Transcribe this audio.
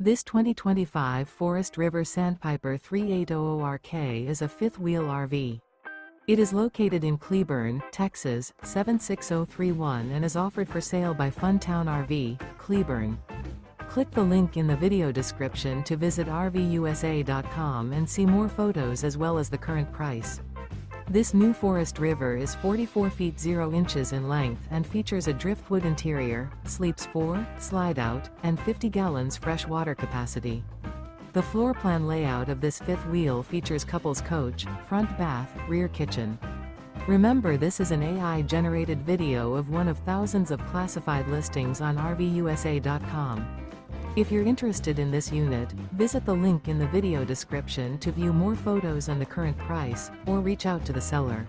This 2025 Forest River Sandpiper 3800RK is a fifth-wheel RV. It is located in Cleburne, Texas, 76031 and is offered for sale by Funtown RV, Cleburne. Click the link in the video description to visit RVUSA.com and see more photos as well as the current price. This new Forest River is 44 feet 0 inches in length and features a driftwood interior, sleeps 4, slide-out, and 50 gallons fresh water capacity. The floor plan layout of this fifth wheel features couples coach, front bath, rear kitchen. Remember, this is an AI-generated video of one of thousands of classified listings on RVUSA.com. If you're interested in this unit, visit the link in the video description to view more photos and the current price, or reach out to the seller.